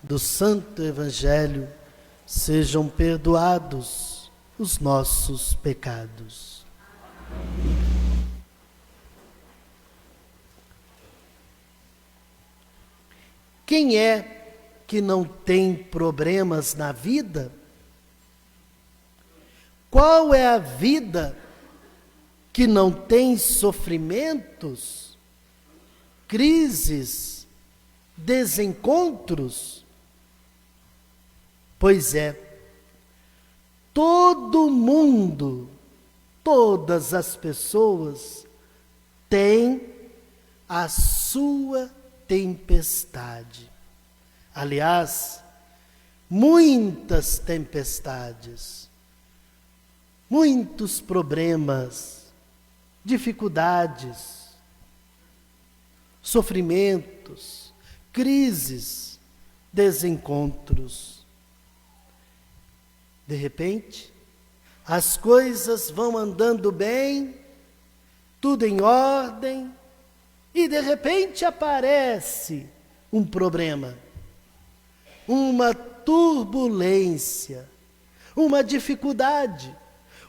do Santo Evangelho, sejam perdoados os nossos pecados. Quem é que não tem problemas na vida? Qual é a vida que não tem sofrimentos, crises, desencontros? Pois é, todo mundo, todas as pessoas têm a sua tempestade. Aliás, muitas tempestades, muitos problemas, dificuldades, sofrimentos, crises, desencontros. De repente, as coisas vão andando bem, tudo em ordem, e de repente aparece um problema, uma turbulência, uma dificuldade,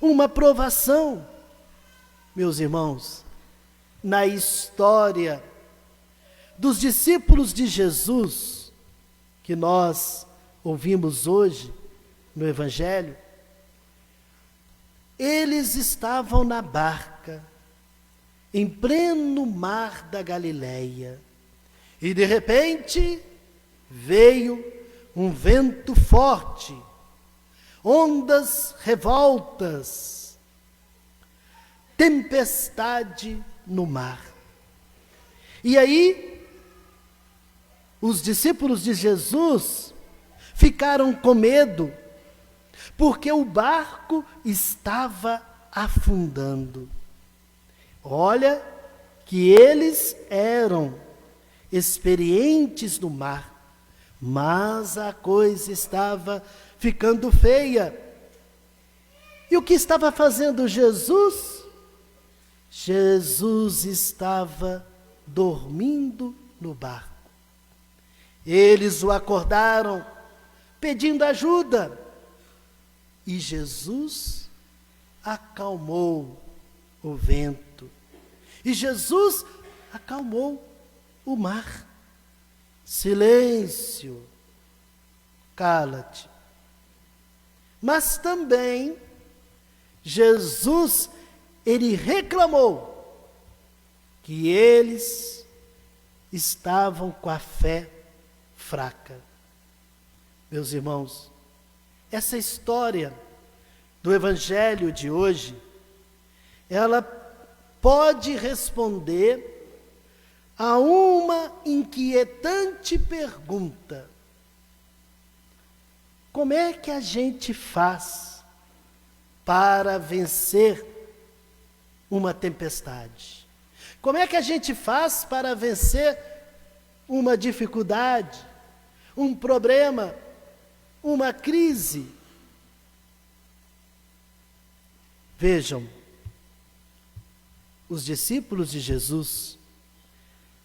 uma provação. Meus irmãos, na história dos discípulos de Jesus, que nós ouvimos hoje no Evangelho, eles estavam na barca, em pleno mar da Galileia, e de repente veio um vento forte, ondas revoltas, tempestade no mar. E aí, os discípulos de Jesus ficaram com medo, porque o barco estava afundando. Olha que eles eram experientes no mar, mas a coisa estava ficando feia. E o que estava fazendo Jesus? Jesus estava dormindo no barco. Eles o acordaram, pedindo ajuda. E Jesus acalmou o vento. E Jesus acalmou o mar. Silêncio, cala-te. Mas também Jesus, ele reclamou que eles estavam com a fé fraca. Meus irmãos, essa história do Evangelho de hoje, ela pode responder a uma inquietante pergunta: como é que a gente faz para vencer uma tempestade? Como é que a gente faz para vencer uma dificuldade, um problema, uma crise? Vejam, os discípulos de Jesus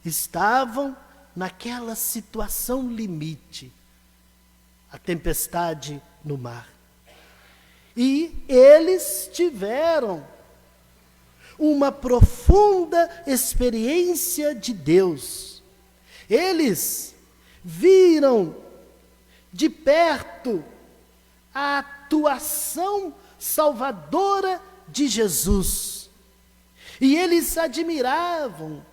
estavam naquela situação limite, a tempestade no mar. E eles tiveram uma profunda experiência de Deus. Eles viram de perto a atuação salvadora de Jesus. E eles admiraram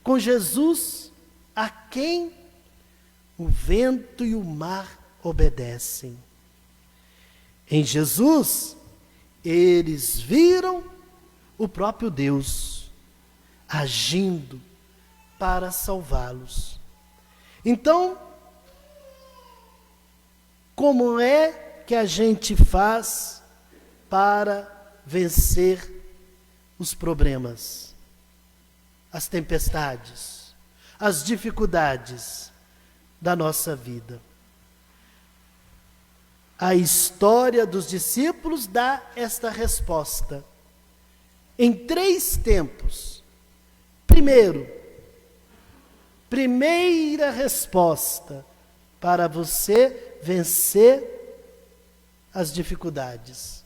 com Jesus, a quem o vento e o mar obedecem. Em Jesus, eles viram o próprio Deus agindo para salvá-los. Então, como é que a gente faz para vencer os problemas, as tempestades, as dificuldades da nossa vida? A história dos discípulos dá esta resposta em 3 tempos. Primeiro, primeira resposta para você vencer as dificuldades,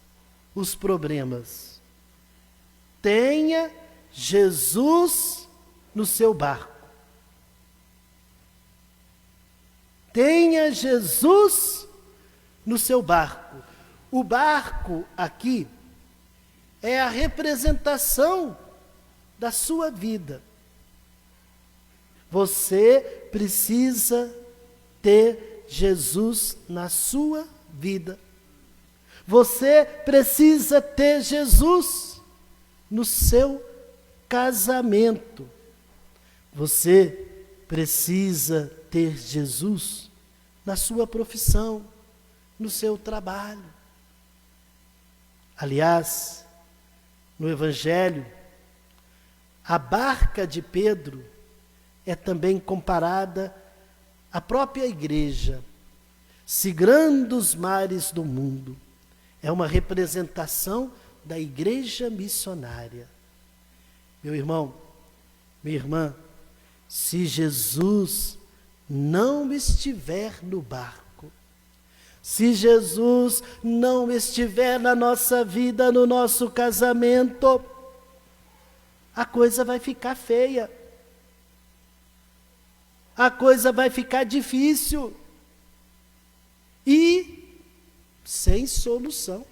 os problemas. Tenha Jesus no seu barco. Tenha Jesus no seu barco. O barco aqui é a representação da sua vida. Você precisa ter Jesus na sua vida. Você precisa ter Jesus no seu casamento. Você precisa ter Jesus na sua profissão, no seu trabalho. Aliás, no Evangelho, a barca de Pedro é também comparada à própria igreja, sigrando os mares do mundo. É uma representação da igreja missionária. Meu irmão, minha irmã, se Jesus não estiver no barco, se Jesus não estiver na nossa vida, no nosso casamento, a coisa vai ficar feia. A coisa vai ficar difícil e sem solução.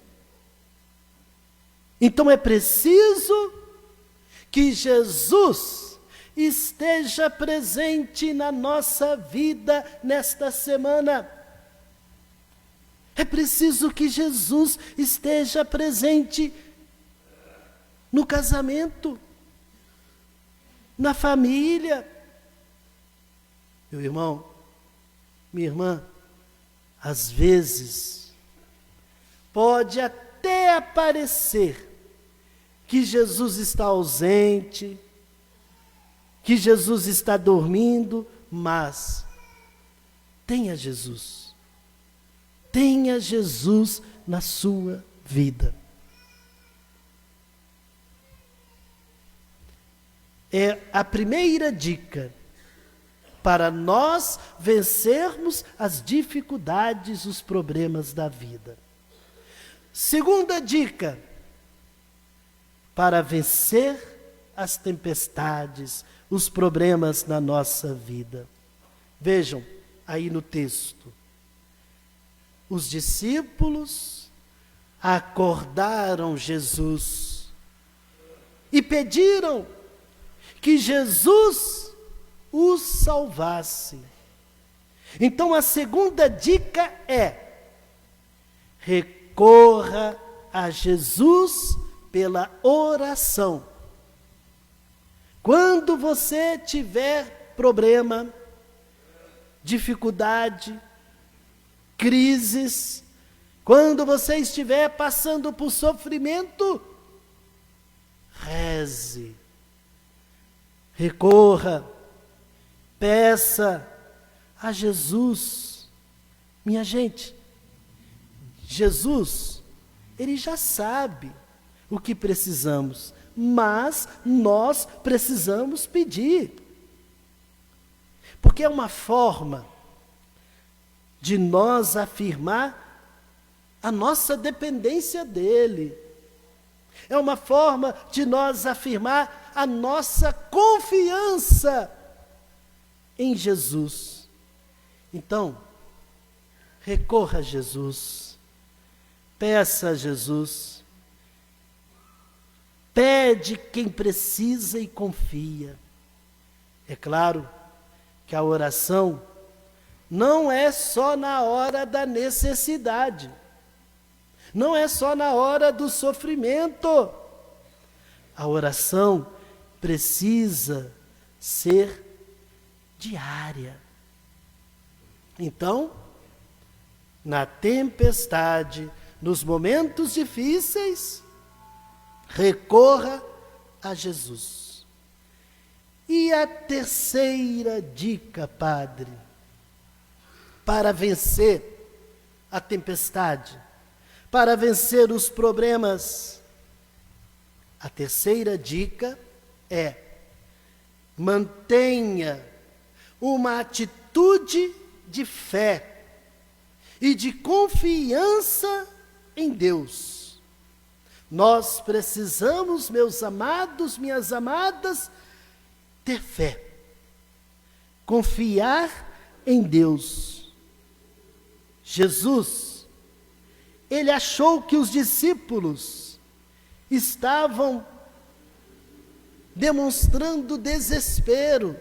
Então é preciso que Jesus esteja presente na nossa vida nesta semana. É preciso que Jesus esteja presente no casamento, na família. Meu irmão, minha irmã, às vezes pode até aparecer que Jesus está ausente, que Jesus está dormindo, mas tenha Jesus. Tenha Jesus na sua vida. É a primeira dica para nós vencermos as dificuldades, os problemas da vida. Segunda dica, para vencer as tempestades, os problemas na nossa vida. Vejam aí no texto. Os discípulos acordaram Jesus e pediram que Jesus os salvasse. Então a segunda dica é: recorra a Jesus pela oração. Quando você tiver problema, dificuldade, crises, quando você estiver passando por sofrimento, reze, recorra, peça a Jesus. Minha gente, Jesus, Ele já sabe o que precisamos, mas nós precisamos pedir. Porque é uma forma de nós afirmar a nossa dependência dEle. É uma forma de nós afirmar a nossa confiança em Jesus. Então, recorra a Jesus, peça a Jesus, pede quem precisa e confia. É claro que a oração não é só na hora da necessidade, não é só na hora do sofrimento. A oração precisa ser diária. Então, na tempestade, nos momentos difíceis, recorra a Jesus. E a terceira dica, Padre, para vencer a tempestade, para vencer os problemas, a terceira dica é: mantenha uma atitude de fé e de confiança em Deus. Nós precisamos, meus amados, minhas amadas, ter fé, confiar em Deus. Jesus, ele achou que os discípulos estavam demonstrando desespero.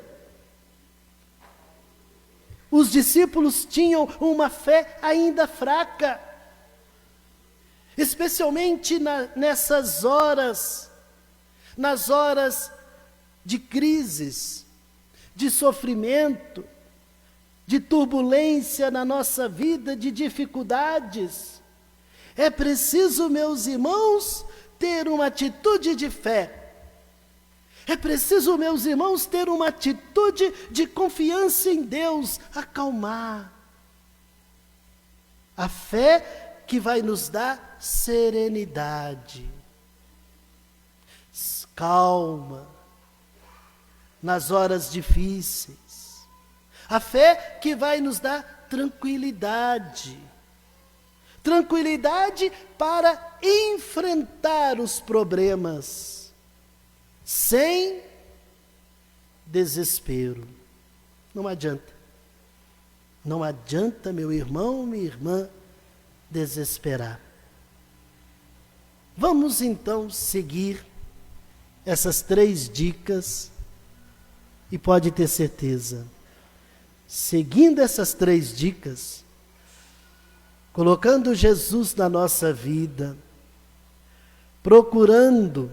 Os discípulos tinham uma fé ainda fraca, especialmente nessas horas, nas horas de crises, de sofrimento, de turbulência na nossa vida, de dificuldades. É preciso, meus irmãos, ter uma atitude de fé. É preciso, meus irmãos, ter uma atitude de confiança em Deus, acalmar. A fé que vai nos dar serenidade, calma, nas horas difíceis. A fé que vai nos dar tranquilidade. Tranquilidade para enfrentar os problemas, sem desespero. Não adianta. Não adianta, meu irmão, minha irmã, desesperar. Vamos então seguir essas 3 dicas e pode ter certeza, seguindo essas 3 dicas, colocando Jesus na nossa vida, procurando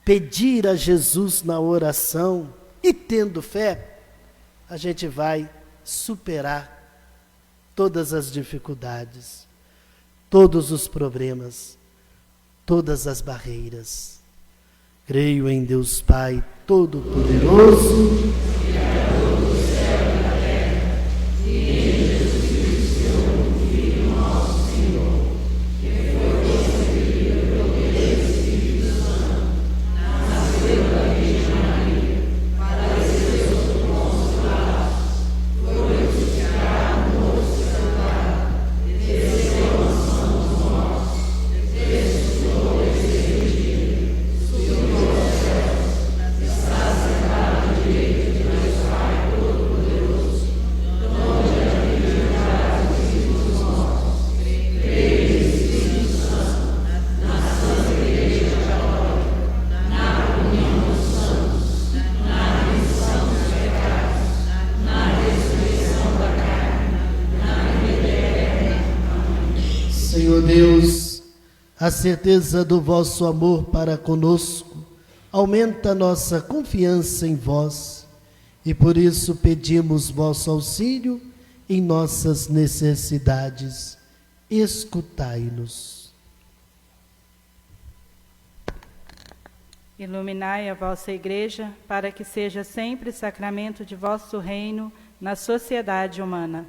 pedir a Jesus na oração e tendo fé, a gente vai superar todas as dificuldades, todos os problemas, todas as barreiras. Creio em Deus Pai Todo-Poderoso, Criador do céu e da terra, e em Jesus Cristo, seu Filho, nosso Senhor, que foi concebido pelo poder do Espírito Santo, nasceu da Virgem Maria, padeceu sob Pôncio Pilatos, foi crucificado, morto e sepultado, desceu à mansão dos mortos, ressuscitou ao terceiro dia, subiu aos céus, está sentado à direita de Deus Pai Todo-Poderoso, onde habitará os vivos e os mortos. Creio no Espírito Santo, na Santa Igreja Católica, na comunhão dos santos, na remissão dos pecados, na ressurreição da carne, na vida eterna. Senhor Deus, a certeza do vosso amor para conosco aumenta nossa confiança em vós e por isso pedimos vosso auxílio em nossas necessidades. Escutai-nos. Iluminai a vossa Igreja para que seja sempre sacramento de vosso reino na sociedade humana.